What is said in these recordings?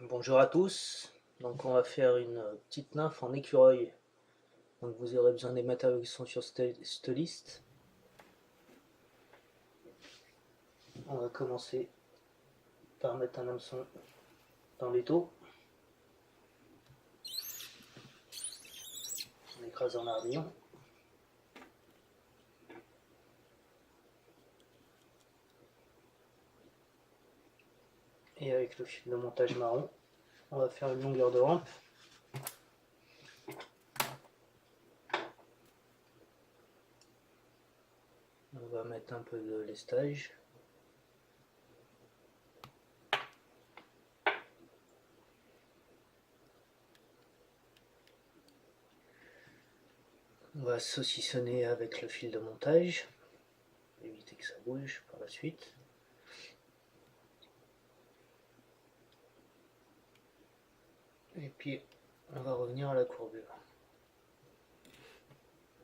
Bonjour à tous, donc on va faire une petite nymphe en écureuil. Donc vous aurez besoin des matériaux qui sont sur cette liste. On va commencer par mettre un hameçon dans l'étau, en écrasant l'ardillon. Et avec le fil de montage marron, on va faire une longueur de rampe. On va mettre un peu de lestage. On va saucissonner avec le fil de montage, éviter que ça bouge par la suite. Et puis on va revenir à la courbure.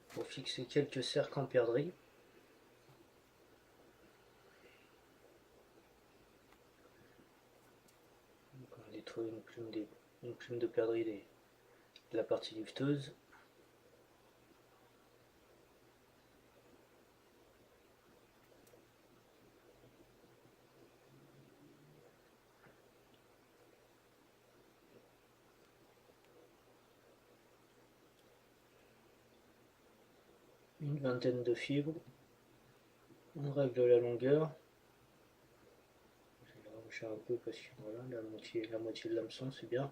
Pour fixer quelques cercles en perdrix. On détruit une plume de perdrix de la partie lifteuse. Une vingtaine de fibres. On règle la longueur. Je vais raboucher un peu parce que voilà, la moitié de l'hameçon c'est bien.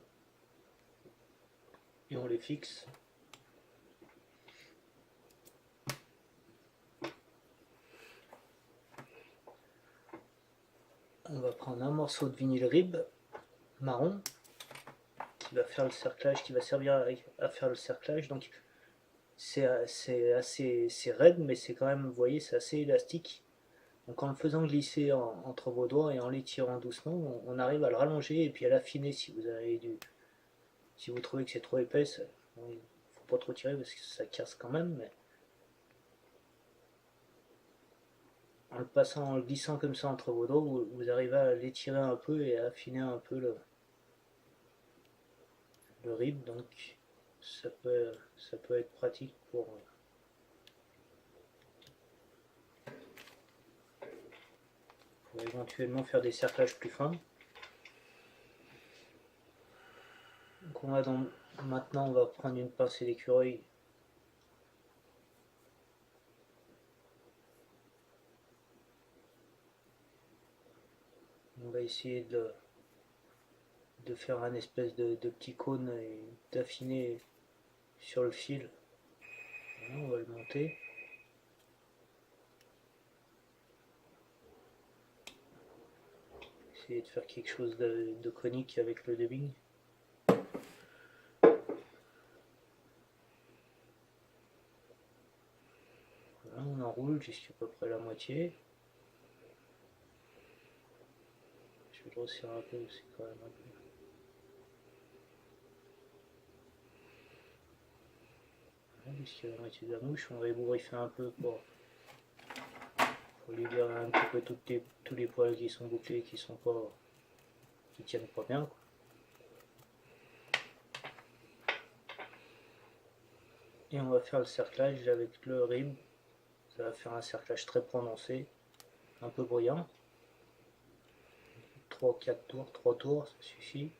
Et on les fixe. On va prendre un morceau de vinyle rib marron qui va faire le cerclage, qui va servir à faire le cerclage. Donc c'est raide, mais c'est quand même, vous voyez, c'est assez élastique. Donc en le faisant glisser entre vos doigts et en l'étirant doucement, on arrive à le rallonger et puis à l'affiner si vous trouvez que c'est trop épaisse. Il ne faut pas trop tirer parce que ça casse quand même. Mais en le glissant comme ça entre vos doigts, vous arrivez à l'étirer un peu et à affiner un peu le rib. Donc ça peut être pratique pour éventuellement faire des cerclages plus fins. Donc maintenant on va prendre une pincée d'écureuil. On va essayer de faire un espèce de petit cône et d'affiner sur le fil. Voilà, on va le monter. Essayer de faire quelque chose de conique avec le dubbing. Voilà, on enroule jusqu'à peu près la moitié. Je vais grossir un peu, c'est quand même un peu. Voilà, jusqu'à la moitié de la mouche, on va ébouriffer un peu pour libérer un petit peu tous les poils qui sont bouclés, qui tiennent pas bien, quoi. Et on va faire le cerclage avec le rib. Ça va faire un cerclage très prononcé, un peu bruyant. 3-4 tours, 3 tours, ça suffit.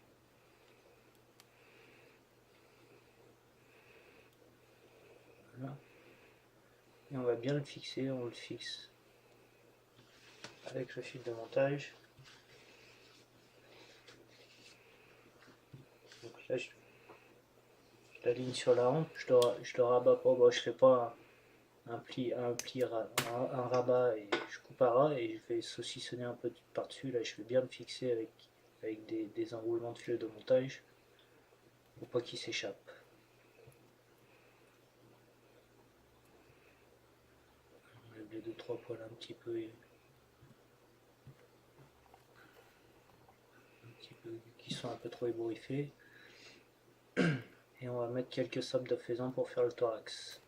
Voilà. Et on va bien le fixer, on le fixe avec le fil de montage. Donc là, je l'aligne sur la rampe, je le rabats pas, bon, je fais pas un rabat et je coupe à ras et je vais saucissonner un peu par-dessus. Là, je vais bien me fixer avec des enroulements de fil de montage pour pas qu'il s'échappe. On enlève les 2-3 poils un petit peu qui sont un peu trop ébouriffés. Et on va mettre quelques sapes de faisan pour faire le thorax.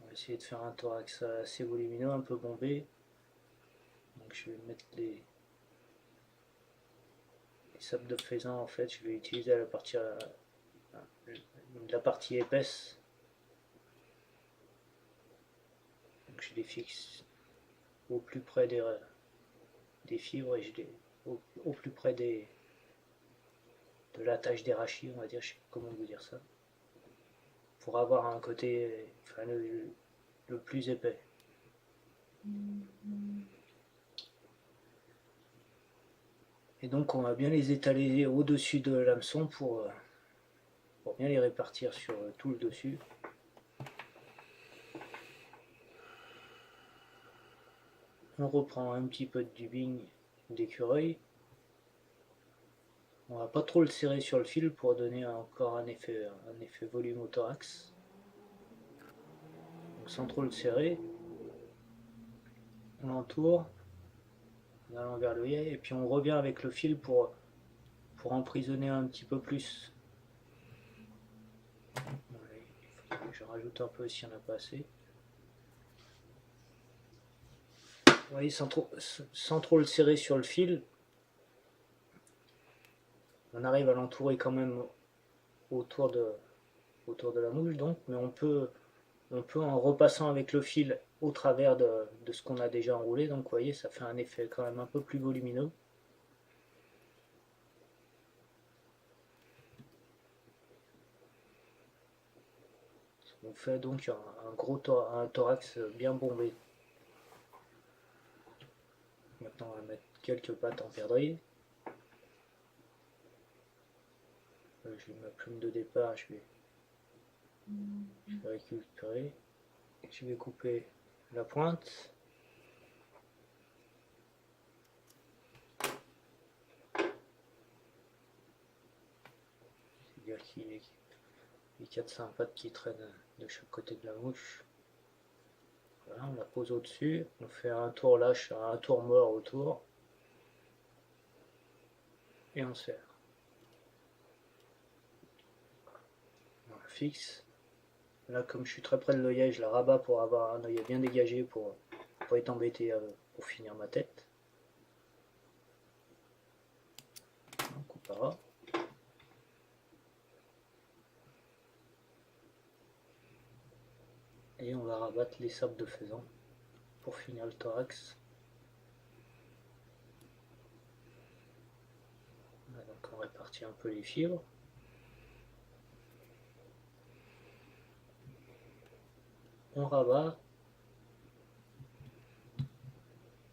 On va essayer de faire un thorax assez volumineux, un peu bombé. Donc Donc je vais mettre les sapes de faisan, en fait, je vais utiliser la partie épaisse. Donc je les fixe au plus près des fibres et je les au plus près de la tâche des rachis, on va dire, je sais pas comment vous dire ça, pour avoir un côté, enfin, le plus épais. Et donc on va bien les étaler au-dessus de l'hameçon pour bien les répartir sur tout le dessus. On reprend un petit peu de dubbing d'écureuil. On va pas trop le serrer sur le fil pour donner encore un effet volume au thorax. Donc sans trop le serrer, on l'entoure en allant vers l'œillet et puis on revient avec le fil pour emprisonner un petit peu plus. Je rajoute un peu s'il n'y en a pas assez. Vous voyez, sans trop le serrer sur le fil, on arrive à l'entourer quand même autour de la mouche, donc, mais on peut en repassant avec le fil au travers de ce qu'on a déjà enroulé, donc vous voyez, ça fait un effet quand même un peu plus volumineux. On fait donc un thorax bien bombé. Maintenant, on va mettre quelques pattes en perdrix. J'ai ma plume de départ, je vais récupérer. Je vais couper la pointe. C'est-à-dire qu'il y a les 400 pattes qui traînent de chaque côté de la mouche. Voilà, on la pose au-dessus, on fait un tour lâche, un tour mort autour, et on serre. On la fixe. Là, comme je suis très près de l'œillet, je la rabats pour avoir un œillet bien dégagé pour être embêté pour finir ma tête. On coupera. Et on va rabattre les sapes de faisan pour finir le thorax. Donc on répartit un peu les fibres. On rabat.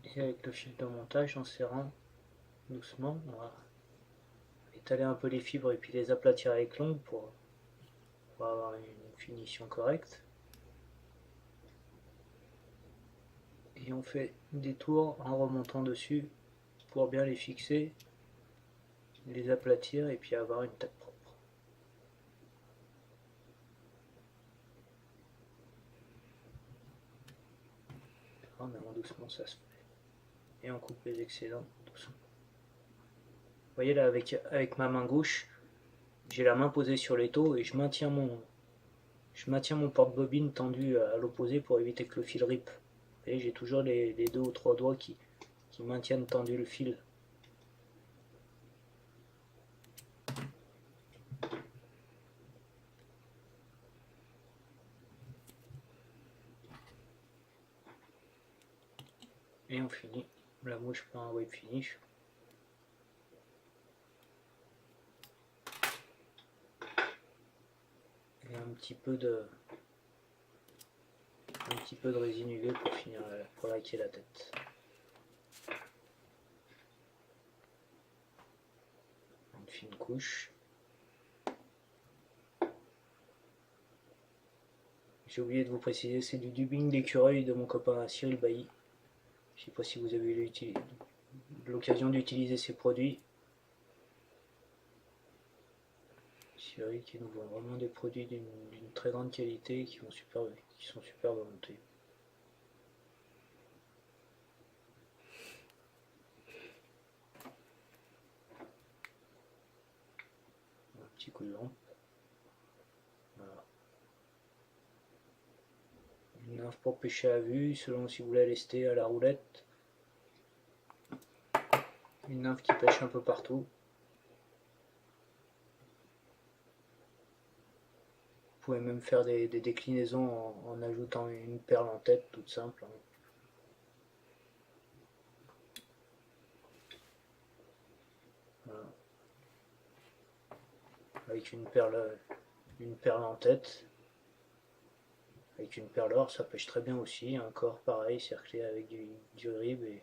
Et avec le fil de montage, en serrant doucement, on va étaler un peu les fibres et puis les aplatir avec l'ongle pour avoir une finition correcte. Et on fait des tours en remontant dessus pour bien les fixer, les aplatir et puis avoir une tête propre. Mais doucement ça se fait. Et on coupe les excédents doucement. Vous voyez là, avec ma main gauche, j'ai la main posée sur l'étau et je maintiens mon porte-bobine tendu à l'opposé pour éviter que le fil rippe. Et j'ai toujours les 2 ou 3 doigts qui maintiennent tendu le fil. Et on finit la mouche par un wave finish. Et un petit peu de résine UV pour finir, pour laquer la tête. Une fine couche. J'ai oublié de vous préciser, c'est du dubbing d'écureuil de mon copain Cyril Bailly. Je ne sais pas si vous avez eu l'occasion d'utiliser ces produits. Cyril qui nous vend vraiment des produits d'une très grande qualité qui sont super montés. Un petit coup de lampe. Voilà. Une nymphe pour pêcher à vue, selon si vous la lestez à la roulette. Une nymphe qui pêche un peu partout. Vous pouvez même faire des déclinaisons en ajoutant une perle en tête, toute simple. Voilà. Avec une perle en tête. Avec une perle or, ça pêche très bien aussi. Un corps pareil, cerclé avec du rib. Et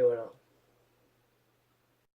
voilà.